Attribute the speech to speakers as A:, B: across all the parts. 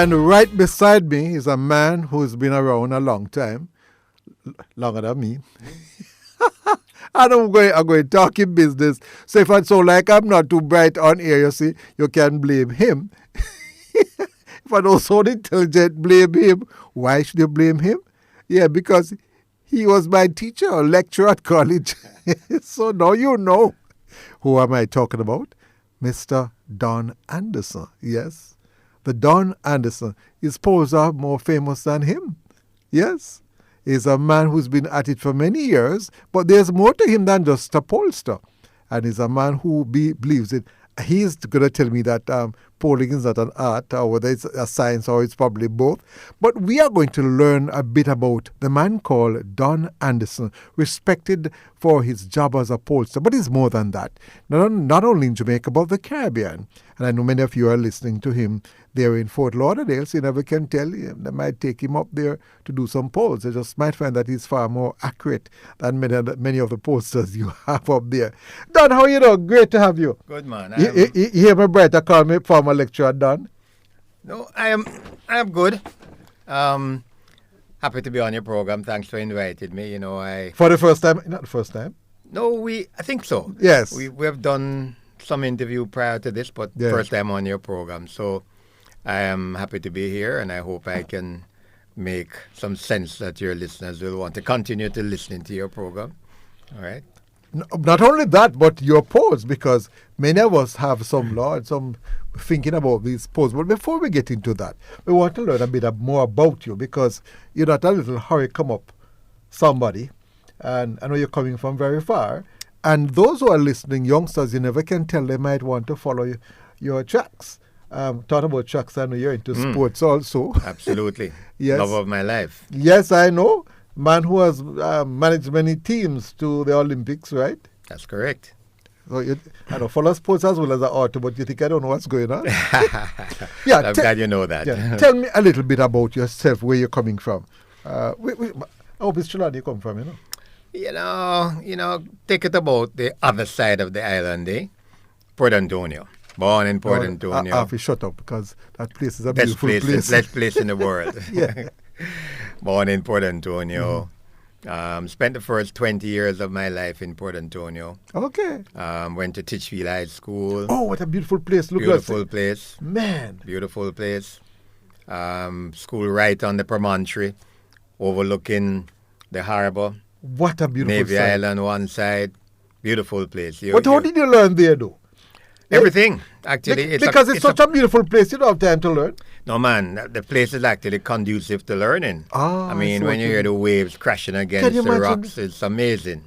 A: And right beside me is a man who's been around a long time, longer than me. And I'm going talking business. So if I sound like I'm not too bright on air, you see, you can blame him. If I don't sound intelligent, blame him. Why should you blame him? Yeah, because he was my teacher or lecturer at college. So now you know. Who am I talking about? Mr. Don Anderson. Yes. The Don Anderson. His poles are more famous than him. Yes. He's a man who's been at it for many years, but there's more to him than just a pollster. And he's a man who believes it. He's going to tell me that polling is not an art, or whether it's a science, or it's probably both. But we are going to learn a bit about the man called Don Anderson, respected for his job as a pollster. But he's more than that. Not only in Jamaica, but the Caribbean. And I know many of you are listening to him there in Fort Lauderdale, so you never can tell. They might take him up there to do some polls. They just might find that he's far more accurate than many of the pollsters you have up there. Don, how are you doing? Great to have you.
B: Good, man.
A: You hear my brother call me former lecturer, Don?
B: No, I am good. Happy to be on your program. Thanks for inviting me.
A: For the first time? Not the first time?
B: No, I think so.
A: Yes.
B: We have done some interview prior to this, but
A: yes.
B: First time on your program. So I am happy to be here, and I hope I can make some sense that your listeners will want to continue to listen to your program. All right?
A: Not only that, but your polls, because many of us have some thinking about these polls. But before we get into that, we want to learn a bit more about you, because you're not a little hurry come up somebody, and I know you're coming from very far. And those who are listening, youngsters, you never can tell, they might want to follow your tracks. Talking about tracks, I know you're into sports also.
B: Absolutely.
A: Yes.
B: Love of my life.
A: Yes, I know. Man who has managed many teams to the Olympics, right?
B: That's correct.
A: So I don't follow sports as well as the art, but you think I don't know what's going on?
B: Yeah, I'm glad you know that.
A: Yeah. Tell me a little bit about yourself, where you're coming from. I hope it's Trinidad you come from,
B: take it about the other side of the island, Port Antonio. Born in Port Antonio.
A: I have to shut up, because that place is a beautiful place.
B: Best place in the world.
A: Yeah.
B: Born in Port Antonio. Spent the first 20 years of my life in Port Antonio.
A: Okay.
B: Went to Titchfield High School.
A: Oh, what a beautiful place.
B: Beautiful place.
A: Man.
B: Beautiful place. School right on the promontory, overlooking the harbor.
A: What a beautiful
B: Navy
A: side.
B: Island one side. Beautiful place.
A: How did you learn there, though?
B: Everything, actually.
A: Because it's such a beautiful place, you don't have time to learn.
B: No, man, the place is actually conducive to learning. I mean, when you hear the waves crashing against the rocks, it's amazing.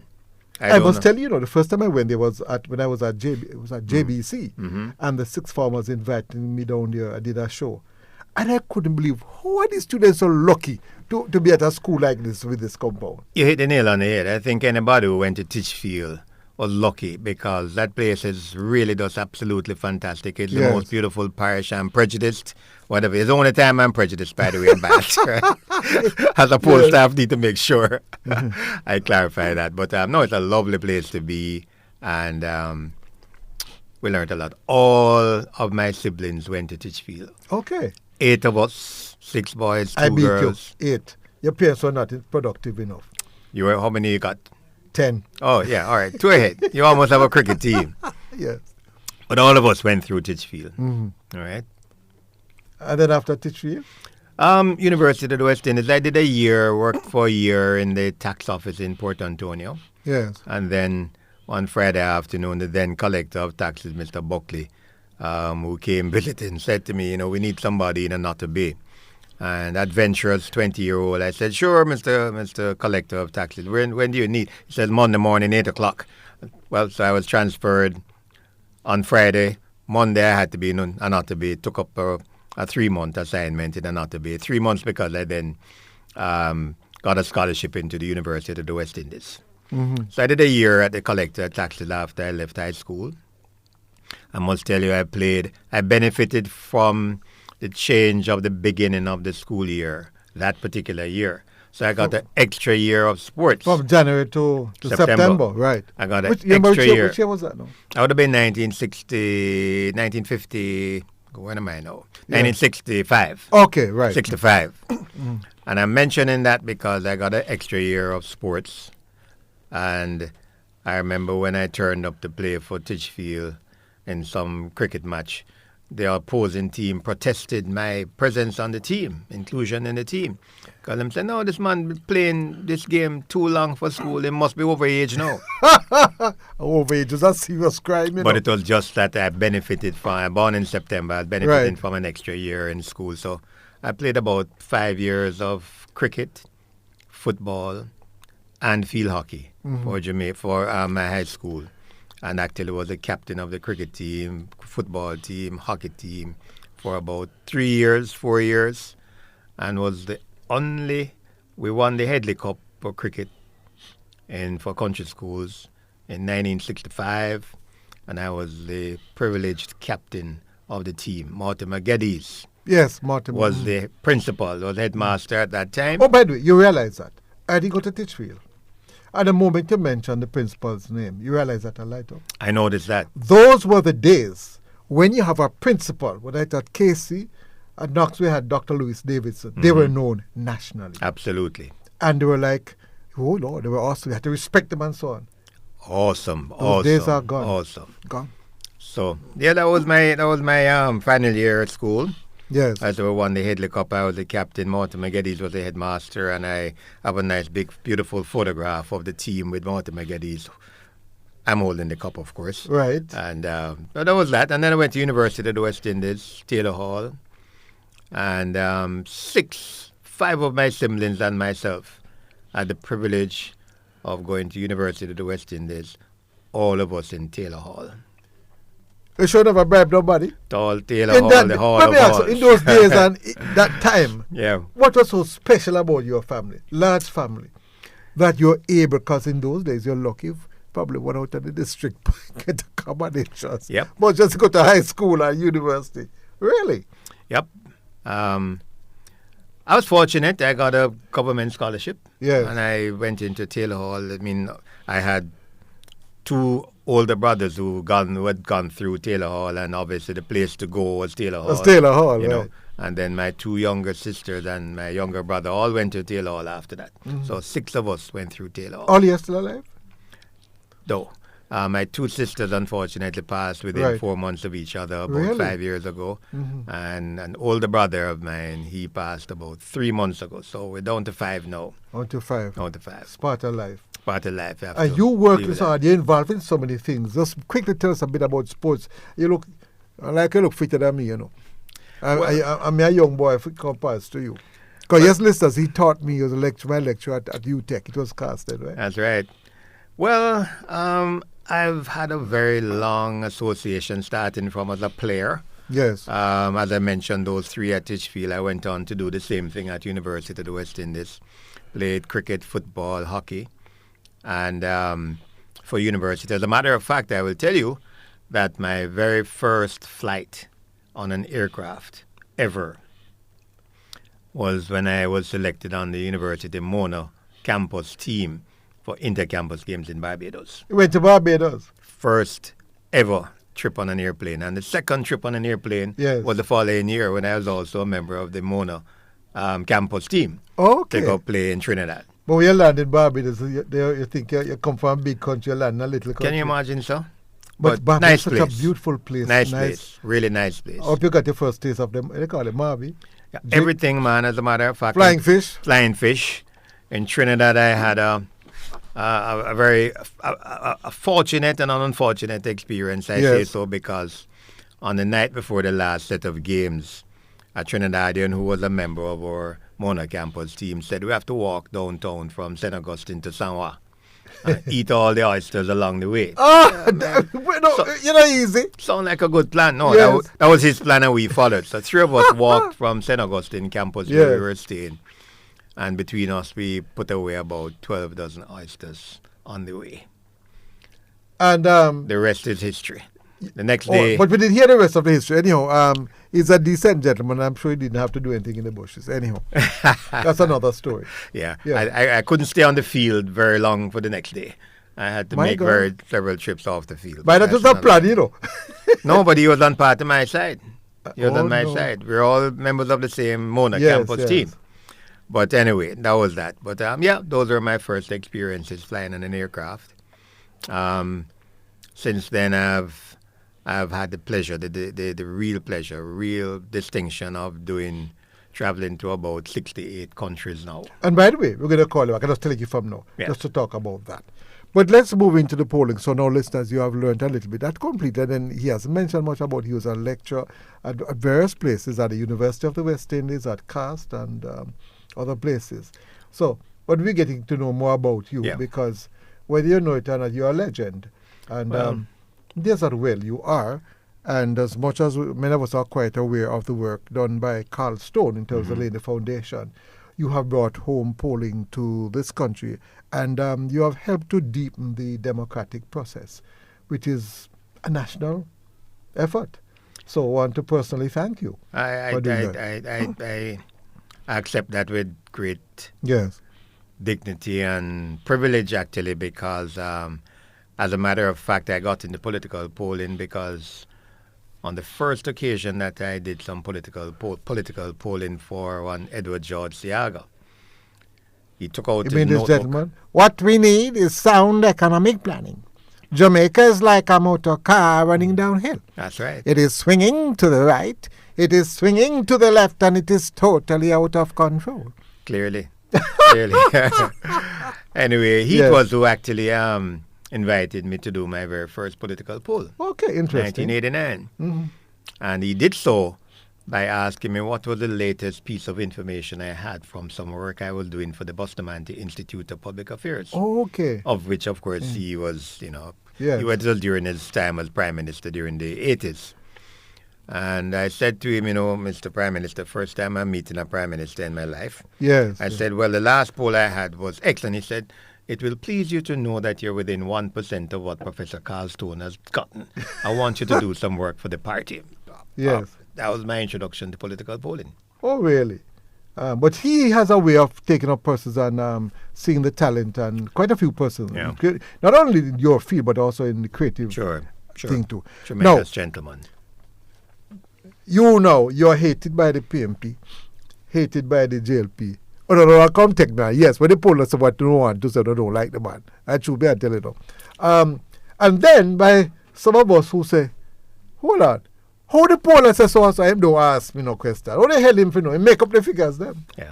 A: I must tell you, the first time I went there was when I was at JBC, and the sixth formers invited me down there. I did a show. And I couldn't believe, how are these students so lucky to be at a school like this with this compound?
B: You hit the nail on the head. I think anybody who went to Titchfield was lucky, because that place is really just absolutely fantastic. It's the most beautiful parish. I'm prejudiced, whatever. It's the only time I'm prejudiced, by the way, right? As a poll staff, need to make sure I clarify that. But no, it's a lovely place to be, and we learned a lot. All of my siblings went to Titchfield.
A: Okay.
B: 8 of us, 6 boys, 2
A: I beat
B: girls.
A: You. 8. Your parents were not productive enough.
B: How many you got?
A: 10.
B: Oh, yeah, all right. 2 ahead. You almost have a cricket team.
A: Yes.
B: But all of us went through Titchfield. All right.
A: And then after Titchfield?
B: University of the West Indies. I did worked for a year in the tax office in Port Antonio.
A: Yes.
B: And then one Friday afternoon, the then collector of taxes, Mr. Buckley, who came visiting, said to me, we need somebody in a Nutter Bay. And adventurous 20-year-old, I said, sure, Mr. Collector of Taxes. When do you need? He said, Monday morning, 8 o'clock. Well, so I was transferred on Friday. Monday, I had to be in Nutter Bay. Took up a 3-month assignment in Nutter Bay. 3 months because I then got a scholarship into the University of the West Indies. So I did a year at the Collector of Taxes after I left high school. I must tell you, I benefited from the change of the beginning of the school year, that particular year. So I got an extra year of sports.
A: From January to September, right.
B: I got an extra year.
A: Which year was that? No?
B: I would have been 1950, When am I now?
A: Yeah.
B: 1965.
A: Okay, right.
B: 65. And I'm mentioning that because I got an extra year of sports. And I remember when I turned up to play for Titchfield in some cricket match, the opposing team protested my presence on the team, inclusion in the team. Because them said, no, this man been playing this game too long for school. He must be overage now.
A: Overage is a serious crime,
B: But it was just that I benefited from, I'm born in September, I benefited from an extra year in school. So I played about 5 years of cricket, football, and field hockey for Jamaica, for my high school. And actually was a captain of the cricket team, football team, hockey team for about 3 years, 4 years. And was the only, we won the Headley Cup for cricket for country schools in 1965. And I was the privileged captain of the team. Mortimer Geddes
A: Yes, Martin.
B: was the principal, was headmaster at that time.
A: Oh, by the way, you realize that. I didn't go to Titchfield. At the moment you mentioned the principal's name, you realize that I light up.
B: I noticed that.
A: Those were the days when you have a principal, whether it's at Casey, at Knox we had Dr. Louis Davidson. They were known nationally.
B: Absolutely.
A: And they were like, oh Lord, they were awesome. You had to respect them and so on.
B: Awesome.
A: Those days are gone.
B: Awesome.
A: Gone.
B: So yeah, that was my final year at school.
A: Yes.
B: As we won the Headley Cup, I was the captain. Mortimer Geddes was the headmaster, and I have a nice, big, beautiful photograph of the team with Mortimer Geddes. I'm holding the cup, of course.
A: Right.
B: And so that was that. And then I went to University of the West Indies, Taylor Hall, and 5 of my siblings and myself had the privilege of going to University of the West Indies. All of us in Taylor Hall.
A: You should never bribe nobody.
B: Tall Taylor Hall, the Hall
A: let
B: of
A: me ask you,
B: Halls.
A: in those days and that time,
B: Yeah.
A: what was so special about your family, large family, that you're able, because in those days you're lucky, if probably one out of the district get accommodations.
B: Yep.
A: But just go to high school or university. Really?
B: Yep. I was fortunate. I got a government scholarship.
A: Yes.
B: And I went into Taylor Hall. I mean, I had 2 older brothers who had gone through Taylor Hall, and obviously the place to go was Taylor Hall.
A: It's Taylor Hall,
B: you know.
A: right.
B: And then my 2 younger sisters and my younger brother all went to Taylor Hall after that. So 6 of us went through Taylor Hall.
A: All you still alive?
B: No. My 2 sisters unfortunately passed within
A: Right.
B: 4 months of each other about
A: Really?
B: 5 years ago. And an older brother of mine, he passed about 3 months ago. So we're down to 5 now.
A: On to 5.
B: Down to 5.
A: It's part of life.
B: Part of life. have
A: And
B: to
A: you work
B: deal with
A: so hard, you're involved in so many things. Just quickly tell us a bit about sports. You look fitter than me, you know. I'm a young boy compared to you. Because yes, listeners, he taught me, he was my lecturer at UTech. It was casted, right?
B: That's right. Well, I've had a very long association starting from as a player.
A: Yes.
B: As I mentioned, those 3 at Titchfield, I went on to do the same thing at University of the West Indies. Played cricket, football, hockey. And for university, as a matter of fact, I will tell you that my very first flight on an aircraft ever was when I was selected on the University Mona campus team for inter-campus games in Barbados.
A: You went to Barbados?
B: First ever trip on an airplane. And the second trip on an airplane
A: Yes.
B: was the following year when I was also a member of the Mona campus team
A: Okay.
B: to go play in Trinidad.
A: But when you land in Barbados, you think you come from a big country, you land in a little country.
B: Can you imagine, so?
A: But Barbados
B: nice
A: is such
B: place.
A: a beautiful place.
B: Nice place. Really nice place.
A: I hope you got your first taste of them. They call it Marby.
B: Yeah, everything, man, as a matter of fact.
A: Flying fish.
B: Flying fish. In Trinidad, I had a very fortunate and an unfortunate experience, I say
A: Yes.
B: so, because on the night before the last set of games, a Trinidadian who was a member of our Mona campus team said we have to walk downtown from St. Augustine to San Juan and eat all the oysters along the way.
A: You know, easy.
B: Sound like a good plan. No,
A: Yes.
B: that was his plan and we followed. So 3 of us walked from St. Augustine campus where we
A: Yes.
B: were staying. And between us, we put away about 12 dozen oysters on the way.
A: And
B: The rest is history. The next day...
A: but we didn't hear the rest of the history. Anyhow, he's a decent gentleman. I'm sure he didn't have to do anything in the bushes. Anyhow, that's another story.
B: Yeah.
A: Yeah.
B: I couldn't stay on the field very long for the next day. I had to
A: My
B: make
A: God.
B: several trips off the field.
A: But that was a plan, you know.
B: Nobody was on part of my side. He was
A: Oh,
B: on my
A: no.
B: side. We're all members of the same Mona
A: Yes,
B: campus
A: yes.
B: team. But anyway, that was that. But yeah, those were my first experiences flying on an aircraft. Since then, I've had the pleasure, the real pleasure, real distinction of traveling to about 68 countries now.
A: And by the way, we're going to call you. I can just tell you from now,
B: Yeah.
A: just to talk about that. But let's move into the polling. So now, listeners, you have learned a little bit. That completed, and he hasn't mentioned much about he was a lecturer at various places, at the University of the West Indies, at CAST, and other places. So, but we're getting to know more about you
B: Yeah.
A: because whether you know it or not, you're a legend. And there's that well, you are. And as much as many of us are quite aware of the work done by Carl Stone in terms of laying the foundation, you have brought home polling to this country, and you have helped to deepen the democratic process, which is a national effort. So I want to personally thank you.
B: I accept that with great
A: Yes.
B: dignity and privilege, actually, because as a matter of fact, I got into political polling because on the first occasion that I did some political polling for one Edward George Siaga, he took out
A: You
B: his
A: mean this
B: notebook.
A: gentleman? What we need is sound economic planning. Jamaica is like a motor car running downhill.
B: That's right.
A: It is swinging to the right, it is swinging to the left, and it is totally out of control.
B: Clearly. Anyway, he
A: Yes.
B: was who actually invited me to do my very first political poll,
A: Okay, interesting.
B: 1989.
A: Mm-hmm.
B: And he did so by asking me what was the latest piece of information I had from some work I was doing for the Bustamante Institute of Public Affairs,
A: Okay.
B: of which, of course, he was,
A: Yes.
B: he was during his time as Prime Minister during the 80s. And I said to him, Mr. Prime Minister, first time I'm meeting a Prime Minister in my life.
A: Yes.
B: I said, well, the last poll I had was excellent. He said, it will please you to know that you're within 1% of what Professor Carl Stone has gotten. I want you to do some work for the party.
A: Yes.
B: That was my introduction to political polling.
A: Oh, really? But he has a way of taking up persons and seeing the talent, and quite a few persons.
B: Yeah.
A: Not only in your field, but also in the creative
B: Sure.
A: thing too.
B: Tremendous gentleman.
A: You're hated by the PMP, hated by the JLP. Oh, no, I'll come take now. Yes, when they poll us what they don't want to say, they don't like the man. I should be, I tell you now. And then by some of us who say, hold on, how the poll us so him don't ask me no question. How the hell him for know? Make up the figures then.
B: Yeah.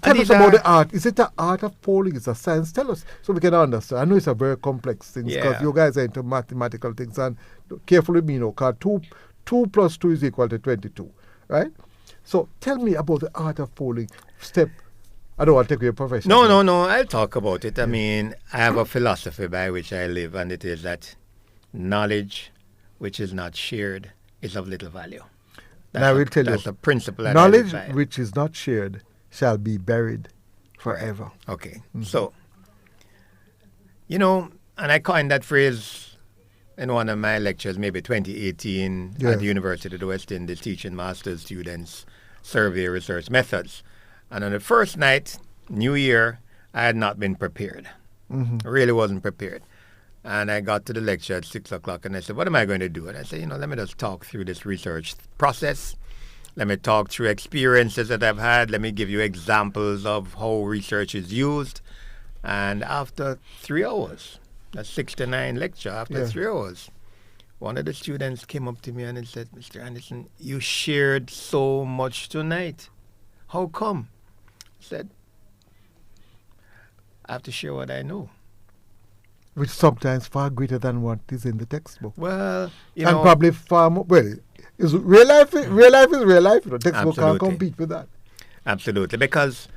A: Tell
B: And
A: us
B: these
A: about
B: are-
A: the art. Is it an art of polling? Is it a science? Tell us so we can understand. I know it's a very complex thing because
B: Yeah.
A: you guys are into mathematical things, and carefully me know, because 2 plus 2 is equal to 22, right? So tell me about the art of polling. I don't want to take your profession.
B: No. I'll talk about it. I mean, I have a philosophy by which I live, and it is that knowledge which is not shared is of little value.
A: And I will tell you,
B: that's a principle that I
A: knowledge
B: live by.
A: which is not shared shall be buried forever.
B: Okay. So, and I coined that phrase in one of my lectures, maybe 2018,
A: Yes.
B: at the University of the West Indies, teaching master's students survey research methods. And on the first night, New Year, I had not been prepared. I really wasn't prepared. And I got to the lecture at 6 o'clock, and I said, what am I going to do? And I said, let me just talk through this research process. Let me talk through experiences that I've had. Let me give you examples of how research is used. And after 3 hours, that's 6 to 9 lecture, after
A: Yeah.
B: 3 hours, one of the students came up to me and he said, Mr. Anderson, you shared so much tonight. How come? I said, I have to share what I know.
A: Which sometimes far greater than what is in the textbook.
B: Well,
A: And probably far more. Well, is real life is real life. Textbook can't
B: Absolutely.
A: compete with that.
B: Absolutely, because,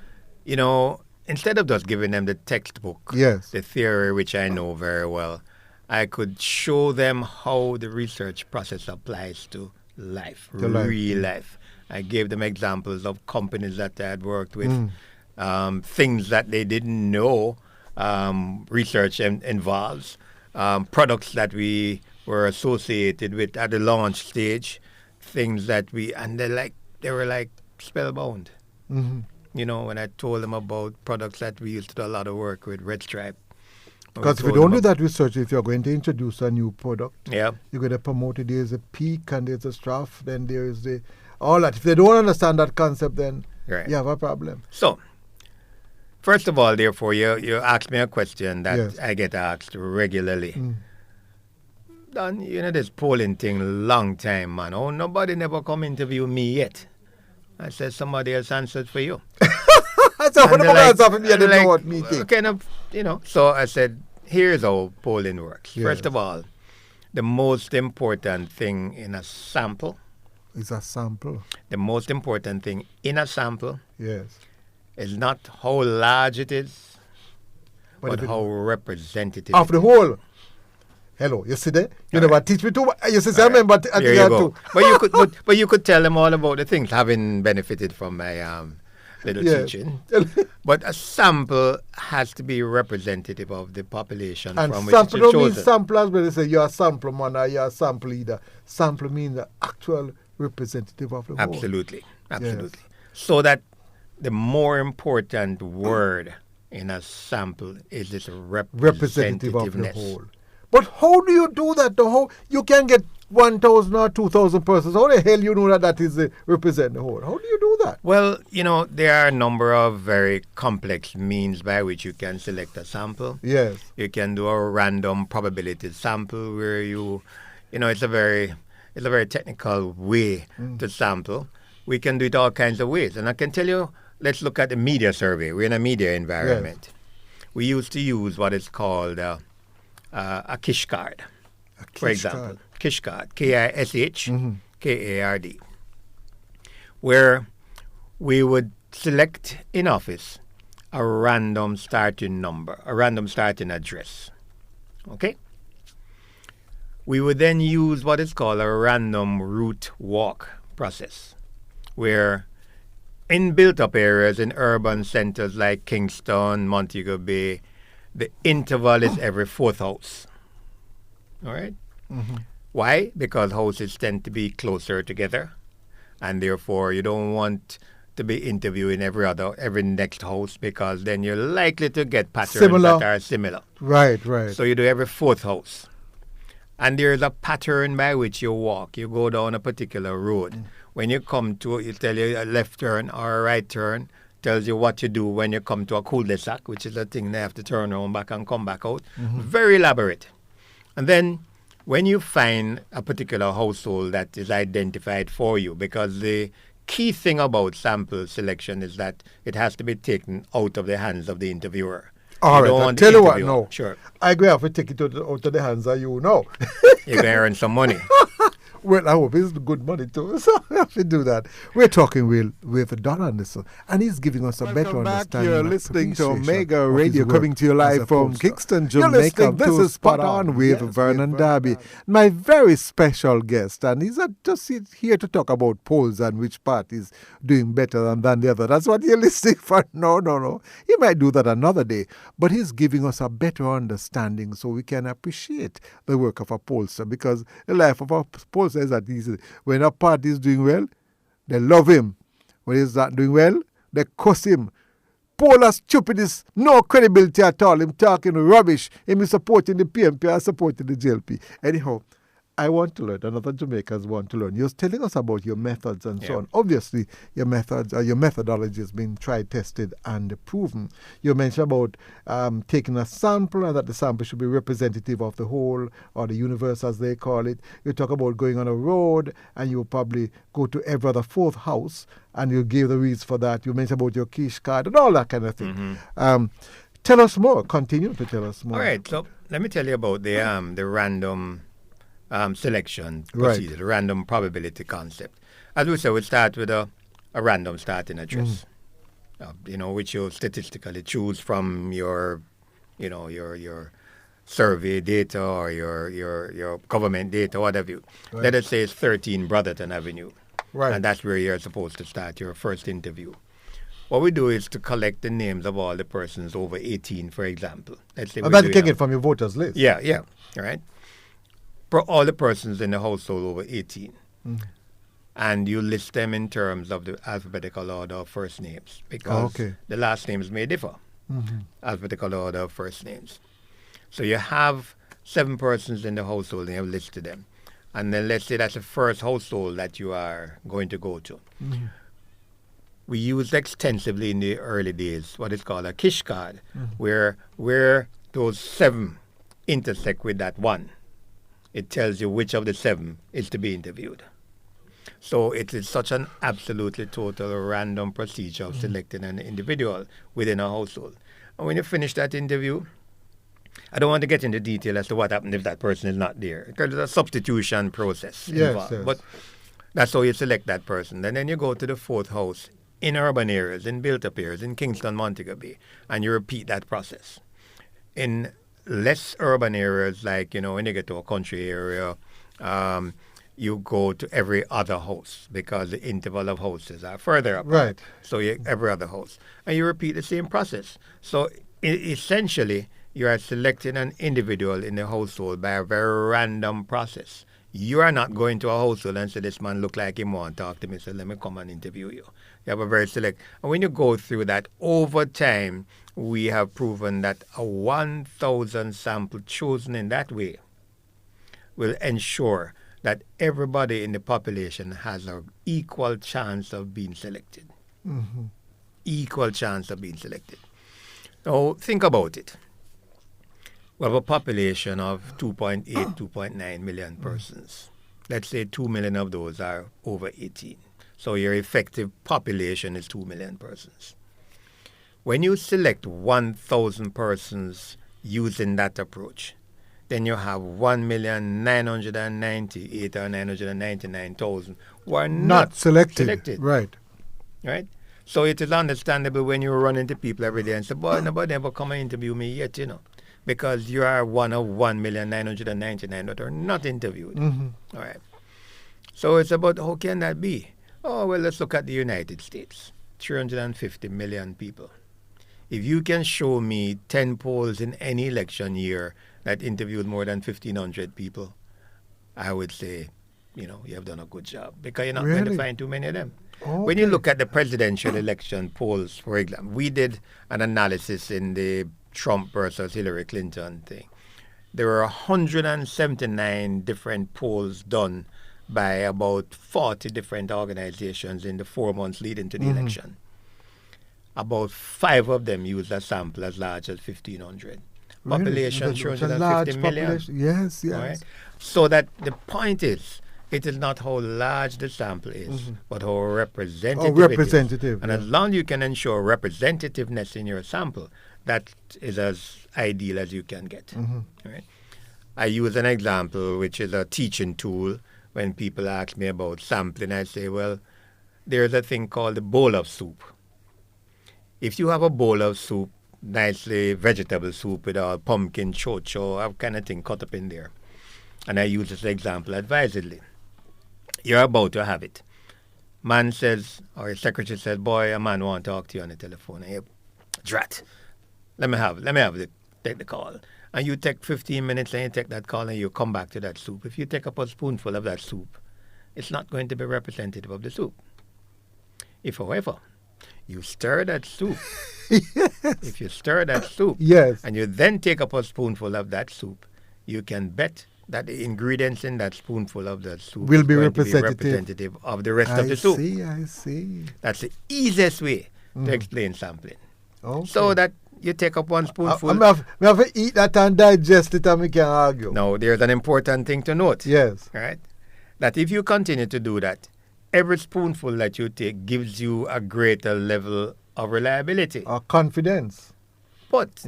B: instead of just giving them the textbook,
A: Yes.
B: the theory, which I know very well, I could show them how the research process applies to life,
A: To life.
B: real life. I gave them examples of companies that I had worked with, things that they didn't know research involves, products that we were associated with at the launch stage, things that they were like spellbound.
A: Mm-hmm.
B: When I told them about products that we used to do a lot of work with, Red Stripe,
A: Because if you don't do that research, if you're going to introduce a new product,
B: yeah,
A: you're going to promote it. There's a peak and there's a trough. Then there's all that. If they don't understand that concept, then
B: right.
A: you have a problem.
B: So, first of all, therefore, you asked me a question that
A: Yes.
B: I get asked regularly. Done, this polling thing long time, man. Oh, nobody never come interview me yet. I said somebody else answered for you.
A: I said, what about answer for me? I didn't know what me think.
B: Kind of, So I said, here's how polling works.
A: Yes.
B: First of all, the most important thing in a sample.
A: It's a sample.
B: The most important thing in a sample.
A: Yes.
B: Is not how large it is, but
A: if
B: how representative.
A: Of the whole. Hello, you see there? You never teach me too much. You see, I remember. I
B: There
A: think I
B: you go.
A: too.
B: But you could, but you could tell them all about the things, having benefited from my little
A: Yes.
B: teaching. But a sample has to be representative of the population
A: And
B: from which
A: sample
B: it's
A: don't mean
B: chosen.
A: sample as well. They say you're a sample man or you're a sample leader. Sample means the actual representative of the whole.
B: Absolutely. So that the more important word in a sample is this
A: Representative of the
B: representativeness.
A: whole. But how do you do that? You can get 1,000 or 2,000 persons. How the hell you know that is represent the whole? How do you do that?
B: Well, there are a number of very complex means by which you can select a sample.
A: Yes.
B: You can do a random probability sample where it's a very technical way to sample. We can do it all kinds of ways. And I can tell you, let's look at the media survey. We're in a media environment.
A: Yes.
B: We used to use what is called a Kish card, for example. Kish card, KISH-KARD, where we would select in office a random starting number, a random starting address. Okay? We would then use what is called a random route walk process, where in built-up areas in urban centers like Kingston, Montego Bay, the interval is every fourth house. All right? Why? Because houses tend to be closer together, and therefore you don't want to be interviewing every next house, because then you're likely to get patterns that are similar.
A: Right.
B: So you do every fourth house. And there's a pattern by which you walk. You go down a particular road. When you come to it, tell you a left turn or a right turn, tells you what you do when you come to a cul-de-sac, which is a thing they have to turn around back and come back out. Very elaborate. And then when you find a particular household that is identified for you, because the key thing about sample selection is that it has to be taken out of the hands of the interviewer.
A: All right, I'll tell you what, no.
B: Sure.
A: I agree, I have to take it out of the hands of you now.
B: You can earn some money.
A: Well, I hope it's good money too, so I have to do that. We're talking with Don Anderson, and he's giving us a better understanding.
C: You're
A: of
C: listening to
A: appreciation
C: Omega
A: of his
C: Radio,
A: work
C: coming to you
A: as
C: live
A: a
C: from
A: pollster.
C: Kingston,
A: You're
C: Jamaica.
A: listening
C: This
A: to
C: is Spot On with Vernon Derby, my very special guest, and he's just here to talk about polls and which part is doing better than the other. That's what you're listening for. No. He might do that another day, but he's giving us a better understanding so we can appreciate the work of a pollster, because the life of a pollster is that easy. When a party is doing well, they love him. When he's not doing well, they cuss him. Poll as stupid is no credibility at all. Him talking rubbish. Him is supporting the PMP and supporting the JLP. Anyhow, I want to learn. Another Jamaicans want to learn. You're telling us about your methods and so on. Obviously, your methods, your methodology has been tried, tested, and proven. You mentioned about taking a sample, and that the sample should be representative of the whole, or the universe as they call it. You talk about going on a road, and you probably go to every other fourth house, and you give the reasons for that. You mentioned about your quiche card and all that kind of thing. Tell us more. Continue to tell us more.
B: All right. So let me tell you about the random selection procedure, the random probability concept. As we said, we start with a random starting address, which you statistically choose from your survey data or your government data, whatever. Let us say it's 13 Brotherton Avenue, and that's where you're supposed to start your first interview. What we do is to collect the names of all the persons over 18, for example. Let's say
A: and that you can get from your voters list.
B: Yeah. All right. For all the persons in the household over 18. And you list them in terms of the alphabetical order of first names, because the last names may differ. Alphabetical order of first names. So you have 7 persons in the household and you have listed them. And then let's say that's the first household that you are going to go to.
C: Mm-hmm.
B: We used extensively in the early days what is called a kish card, where those 7 intersect with that 1. It tells you which of the 7 is to be interviewed. So it is such an absolutely total random procedure of selecting an individual within a household. And when you finish that interview, I don't want to get into detail as to what happened if that person is not there, because there's a substitution process involved.
C: Yes.
B: But that's how you select that person. And then you go to the 4th house in urban areas, in built-up areas, in Kingston, Montego Bay, and you repeat that process. In less urban areas, like, when you get to a country area, you go to every other house because the interval of houses are further apart.
C: Right.
B: So every other house. And you repeat the same process. So essentially, you are selecting an individual in the household by a very random process. You are not going to a household and say, this man look like him want to talk to me, so let me come and interview you. You have a very select. And when you go through that, over time, we have proven that a 1,000 sample chosen in that way will ensure that everybody in the population has an equal chance of being selected.
C: Mm-hmm.
B: Equal chance of being selected. Now, think about it. We have a population of 2.8, 2.9 million persons. Let's say 2 million of those are over 18. So your effective population is 2 million persons. When you select 1,000 persons using that approach, then you have 1,998,000 or 999,000 who are not selected.
C: Right.
B: Right? So it is understandable when you run into people every day and say, boy, nobody ever come and interview me yet, because you are one of 1,999,000 that are not interviewed.
C: Mm-hmm.
B: All right. So it's about, how can that be? Oh, well, let's look at the United States. 350 million people. If you can show me 10 polls in any election year that interviewed more than 1,500 people, I would say, you have done a good job, because you're not going to find too many of them.
C: Okay.
B: When you look at the presidential election polls, for example, we did an analysis in the Trump versus Hillary Clinton thing. There were 179 different polls done by about 40 different organizations in the 4 months leading to the election. About 5 of them used a sample as large as 1,500. Population, 350 million.
C: Population. Yes.
B: Right? So that the point is, it is not how large the sample is, but how representative it is. And as long as you can ensure representativeness in your sample, that is as ideal as you can get. Right? I use an example, which is a teaching tool. When people ask me about sampling, I say, well, there's a thing called a bowl of soup. If you have a bowl of soup, nicely vegetable soup with all pumpkin, chocho, that kind of thing cut up in there, and I use this example advisedly. You're about to have it. Man says, or your secretary says, boy, a man want to talk to you on the telephone. And you, drat, let me take the call. And you take 15 minutes and you take that call and you come back to that soup. If you take up a spoonful of that soup, it's not going to be representative of the soup. If, however, you stir that soup, if you stir that soup, and you then take up a spoonful of that soup, you can bet that the ingredients in that spoonful of that soup
C: will be representative
B: of the rest of the soup.
C: I see.
B: That's the easiest way to explain sampling.
C: Okay.
B: So that you take up one spoonful.
C: I have to eat that and digest it and we can argue.
B: No, there's an important thing to note.
C: Yes.
B: Right? That if you continue to do that, every spoonful that you take gives you a greater level of reliability.
C: Or confidence.
B: But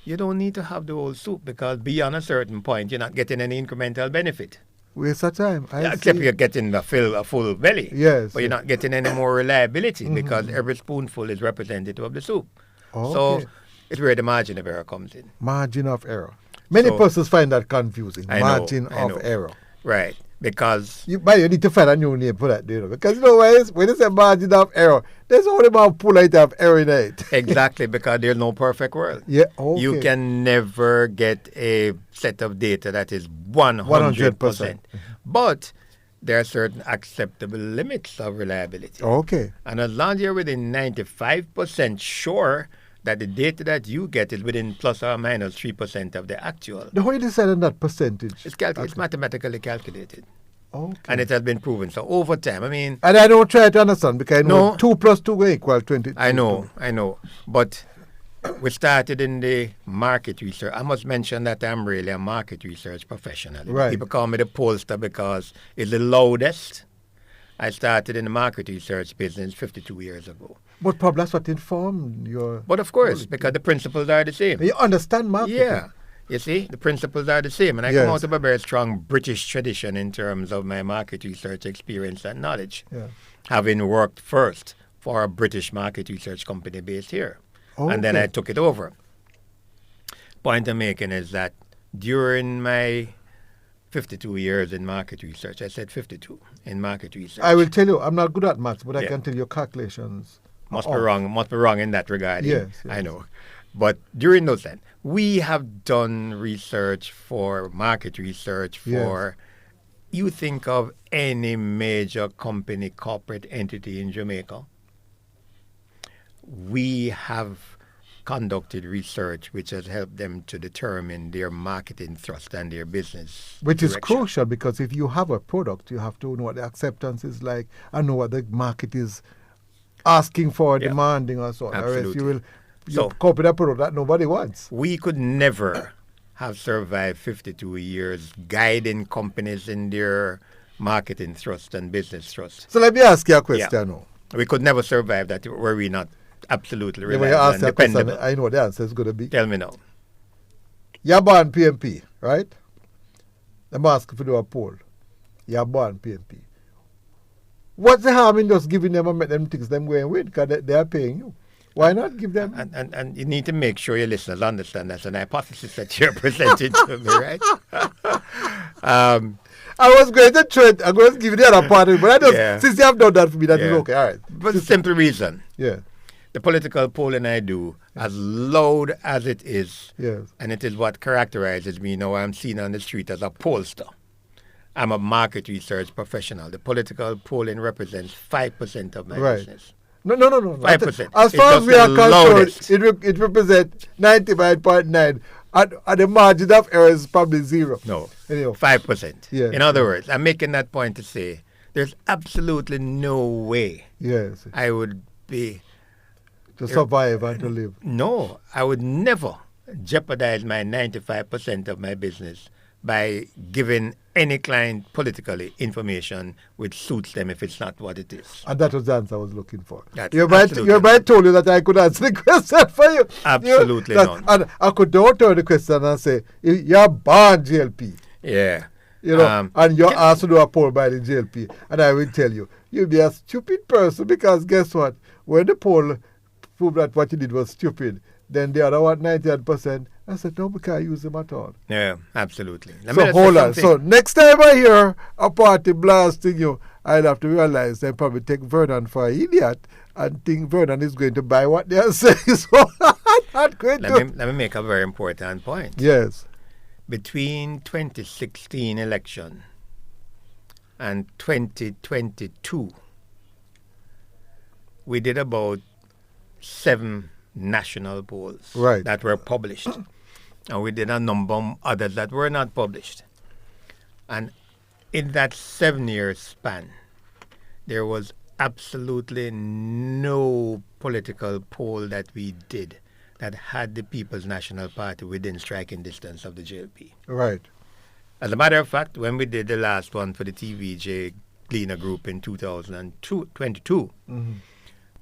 B: you don't need to have the whole soup, because beyond a certain point, you're not getting any incremental benefit.
C: Waste of time.
B: Except you're getting a full belly.
C: Yes.
B: But you're not getting any more reliability because every spoonful is representative of the soup.
C: Okay.
B: So it's where the margin of error comes in.
C: Margin of error. Many persons find that confusing. Margin of error.
B: Right. Because
C: you need to find a new name for that, because when you say margin of error, there's only about pull of error in it.
B: Exactly, because there's no perfect world.
C: Yeah, okay.
B: You can never get a set of data that is 100%. But there are certain acceptable limits of reliability.
C: Okay.
B: And as long as you're within 95% sure that the data that you get is within plus or minus 3% of the actual.
C: How do you decide on that percentage?
B: It's mathematically calculated.
C: Okay.
B: And it has been proven. So over time, I mean...
C: And I don't try to understand because I know 2 plus 2 will equal 20.
B: I know. But we started in the market research. I must mention that I'm really a market research professional.
C: Right.
B: People call me the pollster because it's the loudest. I started in the market research business 52 years ago.
C: But probably that's what informed your...
B: But of course, because the principles are the same.
C: You understand marketing.
B: Yeah. You see, the principles are the same. And I come out of a very strong British tradition in terms of my market research experience and knowledge, having worked first for a British market research company based here.
C: Okay.
B: And then I took it over. Point I'm making is that during my 52 years in market research, I said 52 in market research.
C: I will tell you, I'm not good at maths, but I can tell you calculations.
B: Must be wrong in that regard.
C: Yes.
B: I know. But during those times, we have done research for market research for, you think of any major company, corporate entity in Jamaica. We have conducted research which has helped them to determine their marketing thrust and their business
C: Which is
B: direction.
C: crucial because if you have a product, you have to know what the acceptance is like and know what the market is asking for, demanding or so on. Or else you come up with a product that nobody wants.
B: We could never have survived 52 years guiding companies in their marketing thrust and business thrust.
C: So let me ask you a question now.
B: We could never survive that were we not absolutely
C: When you
B: reliable
C: ask
B: and
C: that question,
B: dependable.
C: I know what the answer is going to be.
B: Tell me now.
C: You're born PMP, right? I'm asking for do a poll. You're born PMP. What's the harm in just giving them and make them things them going with? Because they are paying you. Why not give them?
B: And you need to make sure your listeners understand that's an hypothesis that you're presenting to me, right?
C: I was going to try it. I was give you the other part of it, but I just, since you have done that for me, that is okay. All right.
B: For the simple reason.
C: Yeah.
B: The political polling I do, as loud as it is, and it is what characterizes me now, I'm seen on the street as a pollster. I'm a market research professional. The political polling represents 5% of my business.
C: No.
B: 5%.
C: As far as we are concerned, it represents 99.9. And the margin of error is probably 0.
B: No,
C: anyhow.
B: 5%.
C: Yeah.
B: In other words, I'm making that point to say there's absolutely no way I would be...
C: To survive and to live.
B: No, I would never jeopardize my 95% of my business by giving any client politically information which suits them if it's not what it is.
C: And that was the answer I was looking for.
B: Your
C: mind told you that I could answer the question for you.
B: Absolutely not.
C: And I could don't turn the question and say, you're born GLP.
B: Yeah.
C: And you're asked to do a poll by the GLP. And I will tell you, you'll be a stupid person because guess what? When the poll proved that what you did was stupid, then the other 98%, I said, no, we can't use them at all.
B: Yeah, absolutely.
C: So hold on. So next time I hear a party blasting you, I'll have to realize they probably take Vernon for an idiot and think Vernon is going to buy what they are saying. So I'm not going to.
B: Let me make a very important point.
C: Yes.
B: Between 2016 election and 2022, we did about 7 national polls that were published. And we did a number of others that were not published. And in that 7-year span, there was absolutely no political poll that we did that had the People's National Party within striking distance of the JLP.
C: Right.
B: As a matter of fact, when we did the last one for the TVJ Gleaner Group in 2022,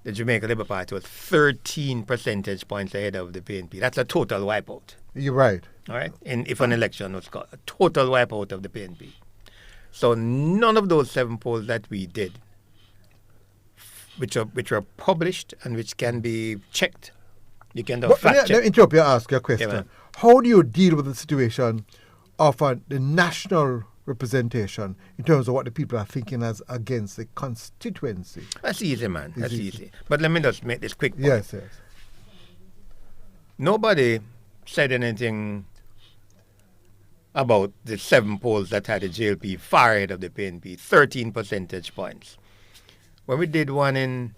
B: the Jamaica Labour Party was 13 percentage points ahead of the PNP. That's a total wipeout.
C: You're right.
B: All right? And if an election was called, a total wipeout of the PNP. So none of those 7 polls that we did, which are published and which can be checked, you can do fact check.
C: Let me interrupt you and ask you a question.
B: Yeah,
C: how do you deal with the situation of the national representation in terms of what the people are thinking as against the constituency?
B: That's easy, man. That's easy. But let me just make this quick point.
C: Yes.
B: Nobody said anything about the 7 polls that had the JLP far ahead of the PNP, 13 percentage points. When we did one in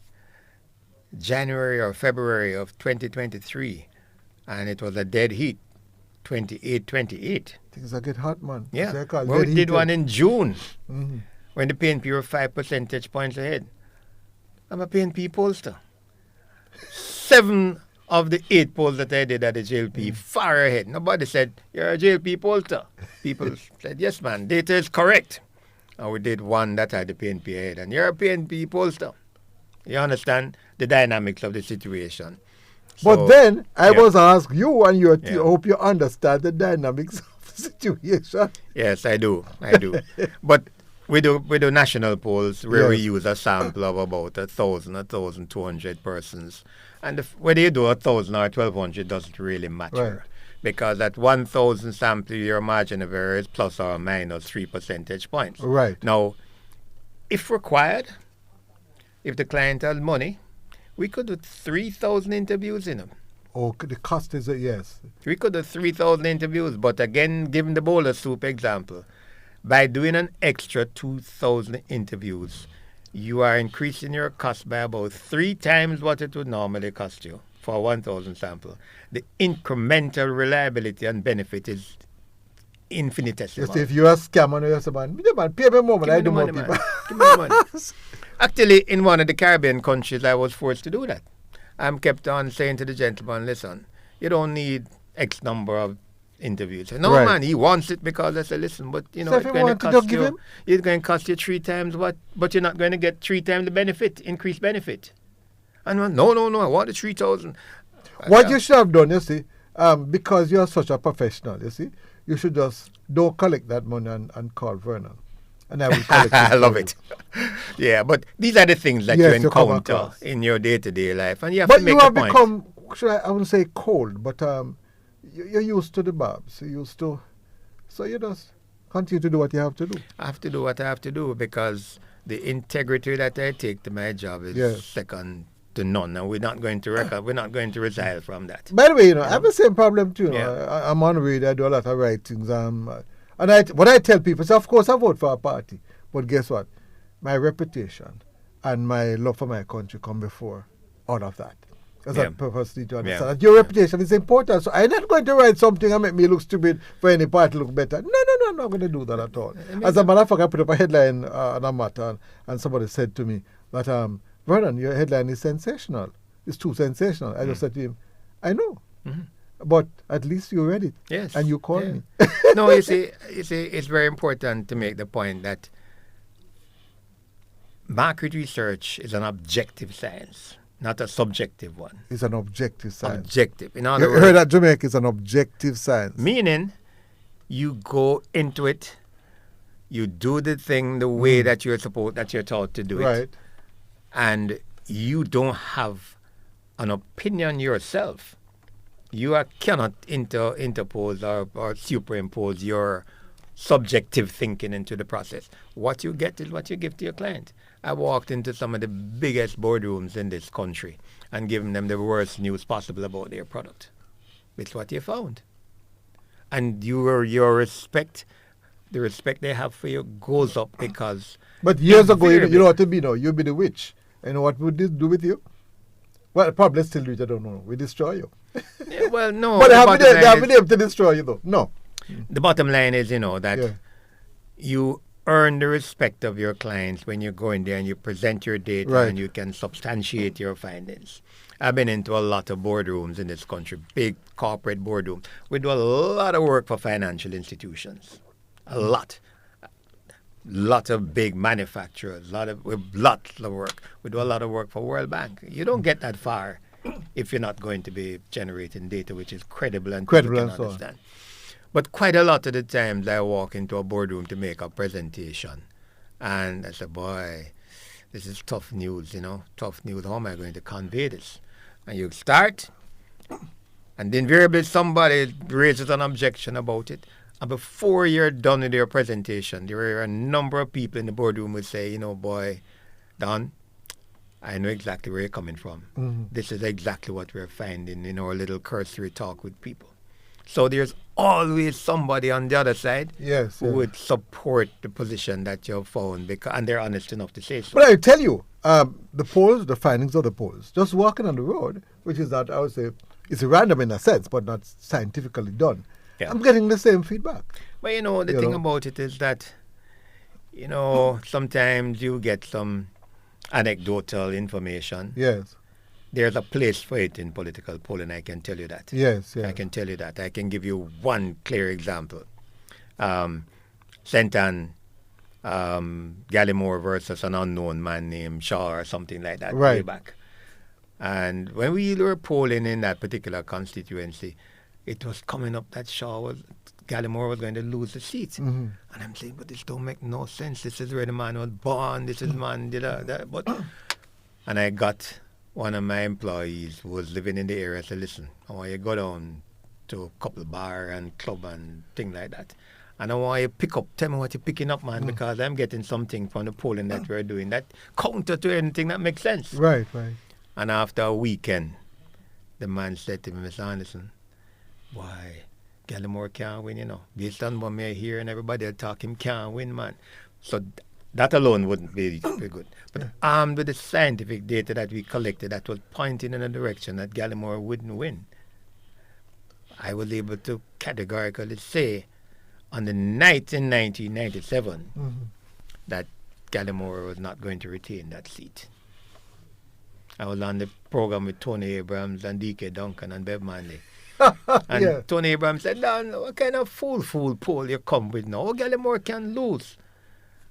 B: January or February of 2023, and it was a dead heat, 28-28.
C: Things are get hot, man.
B: Yeah. Well, we did one in June when the PNP were 5 percentage points ahead. I'm a PNP pollster. 7 of the 8 polls that I did at the JLP far ahead. Nobody said, you're a JLP pollster. People said, yes, man, data is correct. And we did one that had the PNP ahead. And you're a PNP pollster. You understand the dynamics of the situation.
C: But then I was asked you and your team, hope you understand the dynamics of the situation.
B: Yes, I do. But we do national polls where we use a sample of about 1,000, 1,200 persons. And whether you do 1,000 or 1,200 doesn't really matter.
C: Right.
B: Because at 1,000 sample, your margin of error is plus or minus 3 percentage points.
C: Right.
B: Now, if required, if the client has money, we could do 3,000 interviews in them.
C: Oh, the cost is yes.
B: We could do 3,000 interviews, but again, given the bowl of soup example, by doing an extra 2,000 interviews, you are increasing your cost by about 3 times what it would normally cost you for 1,000 sample. The incremental reliability and benefit is infinitesimal.
C: Yes, if you're a scammer, you're a man, pay me more, I do more people.
B: Give me the money. Actually, in one of the Caribbean countries, I was forced to do that. I'm kept on saying to the gentleman, listen, you don't need X number of interviews. No, man, he wants it because I said, listen, but you know,
C: so
B: it's going to cost you 3 times what, but you're not going to get 3 times the benefit, increased benefit. And I'm, no, I want the 3,000.
C: What you should have done, you see, because you're such a professional, you see, you should just don't collect that money and call Vernon. And I will collect it.
B: I love it. Yeah, but these are the things that you encounter in your day-to-day life. And you have to make a point. But you have
C: become, I wouldn't say cold, but you're used to the barbs. You're used to, so you just continue to do what you have to do.
B: I have to do what I have to do because the integrity that I take to my job is second to none, and we're not going to resile from that.
C: By the way, I have the same problem too. I'm on radio. I do a lot of writings. And what I tell people is, of course, I vote for a party, but guess what? My reputation and my love for my country come before all of that. Because I purposely to understand that your reputation is important. So I'm not going to write something and make me look stupid for any party to look better. No, I'm not going to do that at all. As a matter of fact, I put up a headline on a matter, and somebody said to me that, Vernon, your headline is sensational. It's too sensational. I just said to him, I know. Mm-hmm. But at least you read it.
B: Yes.
C: And you called me.
B: No, you see, it's very important to make the point that market research is an objective science, not a subjective one.
C: It's an objective science.
B: Objective. In other words,
C: you heard that Jamaica is an objective science.
B: Meaning, you go into it, you do the thing the way that you're taught to do it, and you don't have an opinion yourself. You cannot interpose or superimpose your subjective thinking into the process. What you get is what you give to your client. I walked into some of the biggest boardrooms in this country and given them the worst news possible about their product. It's what you found. And your respect, the respect they have for you goes up because...
C: But years ago, you know what to be now. You'd be the witch. You know what would this do with you? Well, probably still do it, I don't know. We destroy you.
B: Yeah, well, no.
C: But they have been able to destroy you, though. No.
B: The bottom line is, that you earn the respect of your clients when you go in there and you present your data and you can substantiate your findings. I've been into a lot of boardrooms in this country, big corporate boardrooms. We do a lot of work for financial institutions. A lot. Lot of big manufacturers, lots of work. We do a lot of work for World Bank. You don't get that far if you're not going to be generating data which is credible and people can understand. But quite a lot of the times I walk into a boardroom to make a presentation and I say, boy, this is tough news, tough news. How am I going to convey this? And you start and invariably somebody raises an objection about it. And before you're done with your presentation, there are a number of people in the boardroom who say, boy, Don, I know exactly where you're coming from. Mm-hmm. This is exactly what we're finding in our little cursory talk with people. So there's always somebody on the other side who would support the position that you've found, and they're honest enough to say so.
C: But I tell you, The polls, the findings of the polls, just walking on the road, which is that I would say it's random in a sense, but not scientifically done.
B: Yeah.
C: I'm getting the same feedback.
B: But the thing about it is that, sometimes you get some anecdotal information.
C: Yes.
B: There's a place for it in political polling, I can tell you that.
C: Yes, yes.
B: I can tell you that. I can give you one clear example. Sentan Gallimore versus an unknown man named Shaw or something like that way back. And when we were polling in that particular constituency, it was coming up that Gallimore was going to lose the seat.
C: Mm-hmm.
B: And I'm saying, but this don't make no sense. This is where the man was born. This is man did that. But and I got one of my employees who was living in the area said, listen, I want you to go down to a couple bar and club and thing like that. And I want you to tell me what you're picking up, man, because I'm getting something from the polling that we're doing that counter to anything that makes sense.
C: Right, right.
B: And after a weekend, the man said to me, Mr. Anderson, why, Gallimore can't win, Based on what I hear and everybody are talking, can't win, man. So that alone wouldn't be good. But armed with the scientific data that we collected that was pointing in a direction that Gallimore wouldn't win, I was able to categorically say on the night in 1997 that Gallimore was not going to retain that seat. I was on the program with Tony Abrams and D.K. Duncan and Bev Manley. And Tony Abrams said, no, what kind of fool poll you come with now? Gallimore can lose.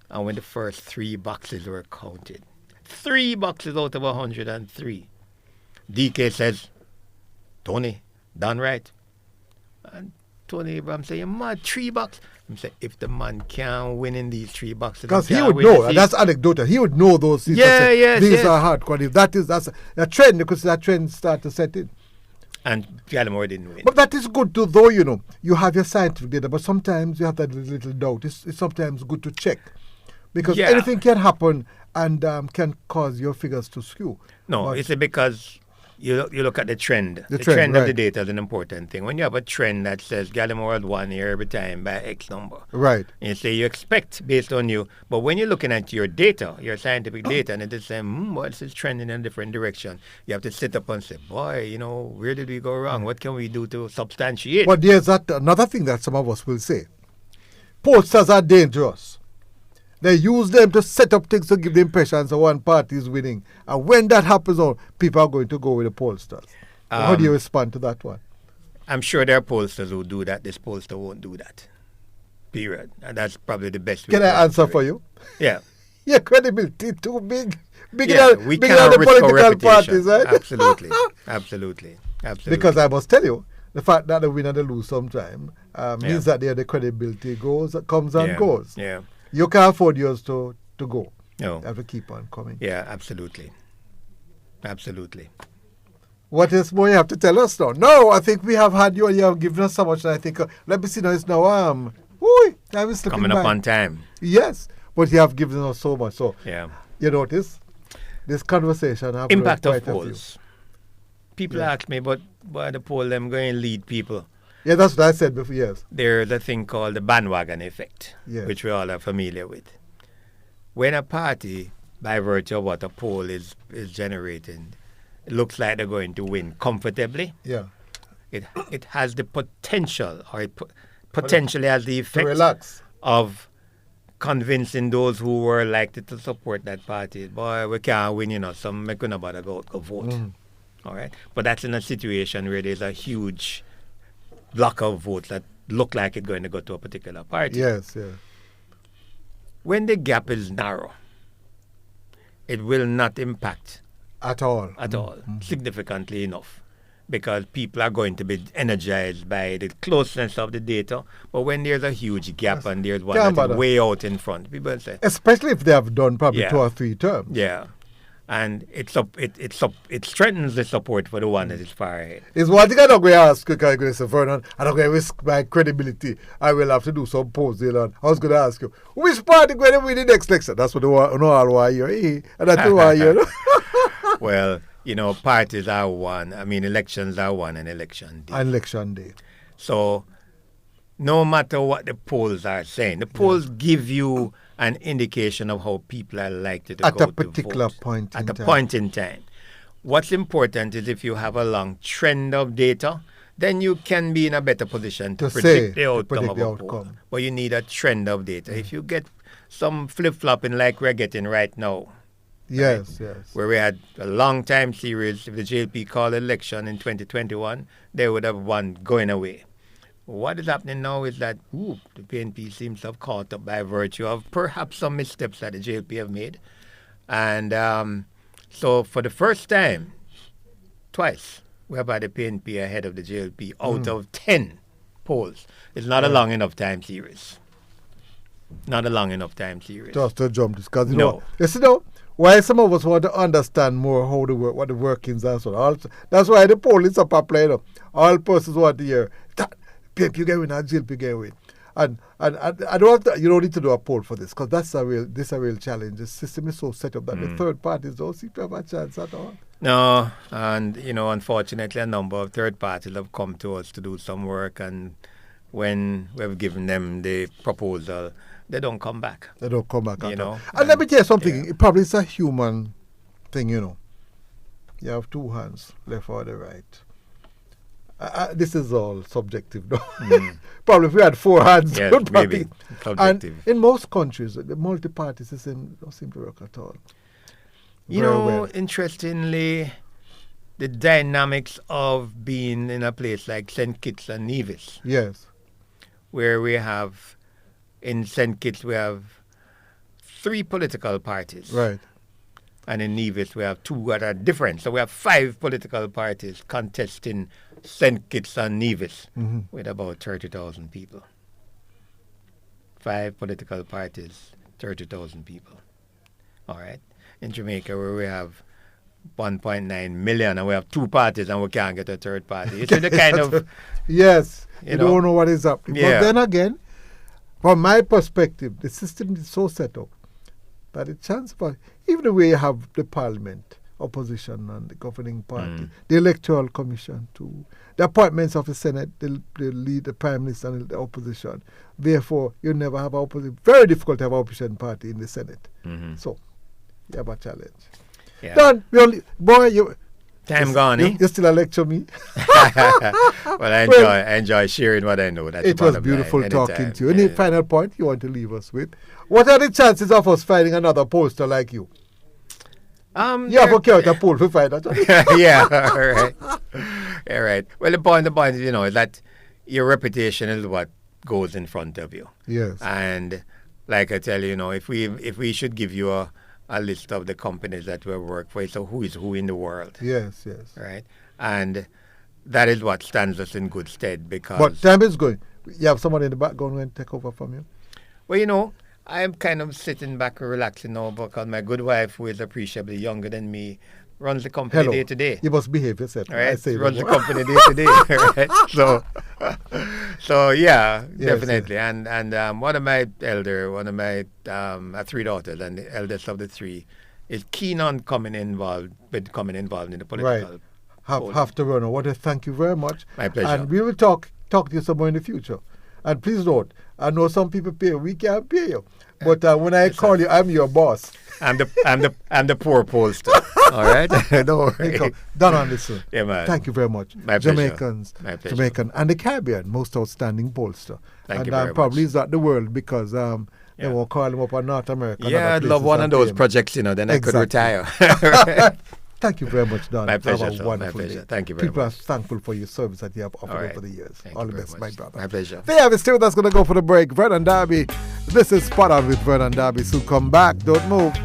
B: And when the first 3 boxes were counted, 3 boxes out of 103, DK says, Tony, done right. And Tony Abrams said, you're mad, 3 boxes. He said, if the man can't win in these 3 boxes,
C: because he would know, and that's anecdotal. He would know those seats. These are hardcore. If that's a trend, because that trend start to set in.
B: And Gallimore didn't win.
C: But that is good too, though, you have your scientific data, but sometimes you have that little doubt. It's sometimes good to check. Because anything can happen and can cause your figures to skew.
B: No,
C: but
B: it's because you look at the trend. The trend of the data is an important thing. When you have a trend that says Gallimore had won here every time by X number,
C: right?
B: And you say you expect based on you, but when you're looking at your data, your scientific data, and it is saying, well, this is trending in a different direction, you have to sit up and say, boy, where did we go wrong? What can we do to substantiate?
C: But there's another thing that some of us will say. Pollsters are dangerous. They use them to set up things to give the impression that one party is winning. And when that happens, people are going to go with the pollsters. How do you respond to that one?
B: I'm sure there are pollsters who do that. This pollster won't do that. Period. And that's probably the best way.
C: Can I answer for you?
B: Yeah.
C: Your credibility too big. Bigger than
B: we
C: the political parties, right?
B: Absolutely. Absolutely.
C: Because I must tell you, the fact that they win and they lose sometime means that the credibility comes and goes.
B: Yeah.
C: You can't afford yours to go.
B: No.
C: You have to keep on coming.
B: Yeah, absolutely. Absolutely.
C: What else more you have to tell us now? No, I think we have had you and you have given us so much. And I think, let me see now, it's now, time is
B: coming up on time.
C: Yes, but you have given us so much. So,
B: yeah.
C: You notice, this conversation.
B: Impact of polls. People ask me, but why the poll them going to lead people?
C: Yeah, that's what I said before, yes.
B: There's a thing called the bandwagon effect, which we all are familiar with. When a party, by virtue of what a poll is generating, it looks like they're going to win comfortably.
C: Yeah.
B: It has the potential, or it potentially has the effect of convincing those who were likely to support that party. Boy, we can't win, some make no bother go vote. All right? But that's in a situation where there's a huge block of votes that look like it's going to go to a particular party.
C: Yes, yeah.
B: When the gap is narrow, it will not impact
C: at all,
B: significantly enough, because people are going to be energized by the closeness of the data. But when there's a huge gap and there's one that is way out in front, people say,
C: especially if they have done probably 2 or 3 terms.
B: Yeah. And it strengthens the support for the one that is far ahead.
C: It's one thing I'm not going to ask, Mr. Vernon. I'm not going to risk my credibility. I will have to do some polling. I was going to ask you, which party going to win the next election? That's what all why you're here. And that's why you're
B: Well, parties are one. I mean, elections are one, and election day.
C: Election day.
B: So, no matter what the polls are saying, the polls give you an indication of how people are likely to
C: At
B: go
C: a particular
B: to vote.
C: point in
B: At a
C: time.
B: point in time. What's important is if you have a long trend of data, then you can be in a better position to predict the outcome of a poll. But you need a trend of data. If you get some flip-flopping like we're getting right now,
C: yes,
B: where we had a long time series, if the JLP called election in 2021, they would have won going away. What is happening now is that the PNP seems to have caught up by virtue of perhaps some missteps that the JLP have made. And so for the first time, twice, we have had the PNP ahead of the JLP out of 10 polls. It's not a long enough time series. Not a long enough time series.
C: Just to jump this, because why some of us want to understand more how what the workings are. So that's why the poll is up playing. All persons want to hear PNP get win and JLP get win. And I you don't need to do a poll for this, because this is a real challenge. The system is so set up that the third parties don't seem to have a chance at all.
B: No, and unfortunately, a number of third parties have come to us to do some work, and when we've given them the proposal, they don't come back.
C: They don't come back at all. And
B: And
C: let me tell you something. It probably is a human thing, You have two hands, left or the right. This is all subjective, though. Probably if we had four hands,
B: Yes,
C: it would
B: maybe
C: probably-
B: subjective.
C: And in most countries, the multi-party system don't seem to work at all.
B: Interestingly, the dynamics of being in a place like St. Kitts and Nevis,
C: Yes.
B: where in St. Kitts we have 3 political parties.
C: Right.
B: And in Nevis we have 2 that are different. So we have 5 political parties contesting St. Kitts and Nevis with about 30,000 people. 5 political parties, 30,000 people. All right. In Jamaica, where we have 1.9 million and we have 2 parties and we can't get a third party. You see the kind of...
C: Yes. You don't know what is happening.
B: Yeah.
C: But then again, from my perspective, the system is so set up that the chance for, even the way you have the parliament, opposition and the governing party, the electoral commission too, the appointments of the Senate, the lead, the prime minister and the opposition. Therefore, you never have opposition. Very difficult to have an opposition party in the Senate. So, you have a challenge.
B: Yeah.
C: Done.
B: Time gone, eh?
C: You still lecture me.
B: Well, I enjoy sharing what I know. That's
C: It
B: the
C: was
B: bottom
C: beautiful
B: line.
C: talking
B: Anytime.
C: to you. Any final point you want to leave us with? What are the chances of us finding another pollster like you? You have to carry out a poll to find that.
B: Yeah, all right. All right. Well, the point is, is that your reputation is what goes in front of you.
C: Yes.
B: And like I tell you, if we should give you a list of the companies that we work for, so who is who in the world.
C: Yes.
B: Right? And that is what stands us in good stead because...
C: But time is going. You have someone in the background going to take over from you?
B: Well, I'm kind of sitting back and relaxing now because my good wife, who is appreciably younger than me, runs the company day to day.
C: You must behave yourself.
B: Right?
C: I say
B: runs the company day to day. Right? So yeah, definitely.
C: Yes.
B: And one of my 3 daughters, and the eldest of the 3 is keen on becoming involved in the political.
C: Right. Have to run. I want to thank you very much.
B: My pleasure.
C: And we will talk to you some more in the future. And please note, I know some people pay. We can't pay you. But when I call you, I'm your boss.
B: I'm the poor pollster. All right? Don't worry.
C: Done on this, sir.
B: Yeah, man.
C: Thank you very much.
B: My pleasure.
C: Jamaicans,
B: My pleasure.
C: Jamaican, and the Caribbean, most outstanding pollster.
B: Thank you
C: and
B: very
C: probably
B: much.
C: is that the world because they won't call him up on North America.
B: Yeah, I'd love one of those projects, then I could retire.
C: Thank you very much, Don.
B: My pleasure,
C: Have a
B: sir.
C: wonderful
B: My pleasure.
C: day.
B: Thank you very
C: People
B: much.
C: are thankful for your service that you have offered
B: All right.
C: over the years.
B: Thank
C: All
B: you
C: the
B: very
C: best,
B: much.
C: my brother.
B: My pleasure.
C: There you have it. Still, that's going to go for the break. Vernon Derby. This is SpotOn with Vernon Derby. So come back. Don't move.